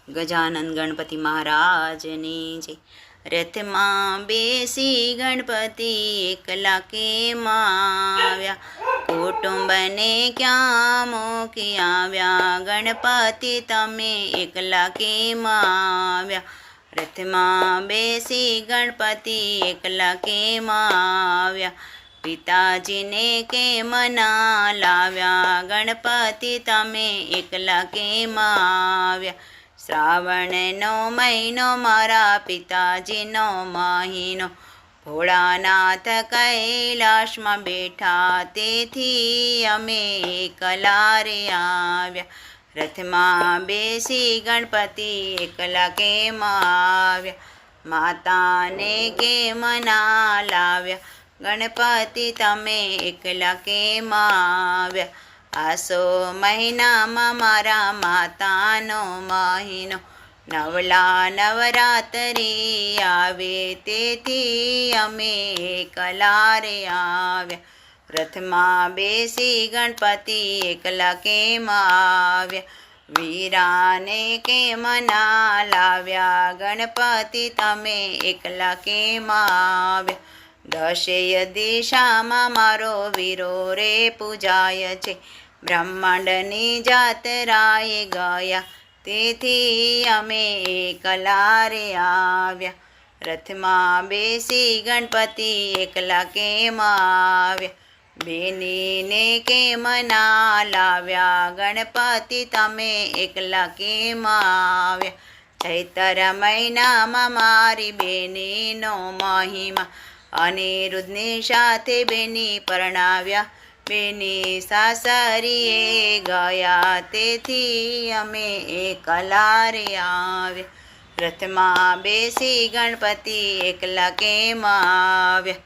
ગજાનંદ ગણપતિ મહારાજની જય। રથમાં બેસી ગણપતિ એકલા કેમ આવ્યા, કુટુંબને ક્યાં મૂકી આવ્યા, ગણપતિ તમે એકલા કેમ આવ્યા। રથમાં બેસી ગણપતિ એકલા કેમ આવ્યા, પિતાજીને કેમ ના લાવ્યા, ગણપતિ તમે એકલા કેમ આવ્યા। શ્રાવણનો મહિનો મારા પિતાજીનો મહિનો, ભોળાનાથ કૈલાસમાં બેઠા તેથી અમે એકલા રે આવ્યા। રથમાં બેસી ગણપતિ એકલા કેમ આવ્યા, માતાને કેમ ના લાવ્યા, ગણપતિ તમે એકલા કેમ આવ્યા। આસો મહિનામાં મારા માતાનો મહિનો, નવલા નવરાત્રી આવે તેથી અમે એકલા રે આવ્યા। રથમાં બેસી ગણપતિ એકલા કેમ આવ્યા, વીરાને કેમ ના લાવ્યા, ગણપતિ તમે એકલા કેમ આવ્યા। દશેય દિશામાં મારો વીરો રે પૂજાય છે, બ્રહ્માંડની જાતરાએ ગયા તેથી અમે એકલા રે આવ્યા। રથમાં બેસી ગણપતિ એકલા કેમ આવ્યા, બેનીને કેમ ના લાવ્યા, ગણપતિ તમે એકલા કેમ આવ્યા। ચૈત્ર મહિનામાં મારી બેનીનો મહિમા, અનિરુદ્ધની સાથે બેની પરણાવ્યા, બેની સાસરીએ ગયા તેથી અમે એકલા રે આવ્યા। રથમાં બેસી ગણપતિ એકલા કેમ આવ્યા,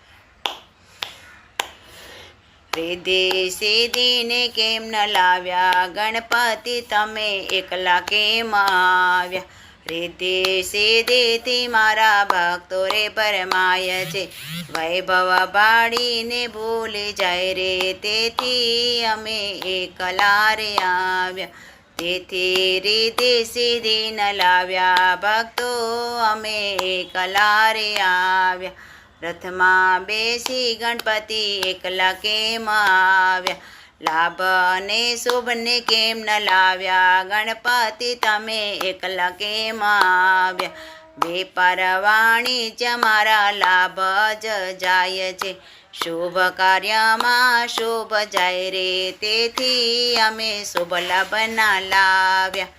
રીધિ સિદ્ધિને કેમ ન લાવ્યા, ગણપતિ તમે એકલા કેમ આવ્યા। રીધિ સિદ્ધિથી મારા ભક્તો રે પરમાય છે, વૈભવ બાળીને ભૂલી જાય રે તેથી અમે એકલા રે આવ્યા। તેથી રીધિ સિદ્ધિ ન લાવ્યા, ભક્તો અમે એકલા રે આવ્યા। રથમાં બેસી ગણપતિ એકલા કેમ આવ્યા, લાભ અને શુભને કેમ ન લાવ્યા, ગણપતિ તમે એકલા કેમ આવ્યા। વેપાર વાણિજ્ય મારા લાભ જ જાય છે, શુભ કાર્યમાં શુભ જાય રે તેથી અમે શુભ લાભ ના લાવ્યા।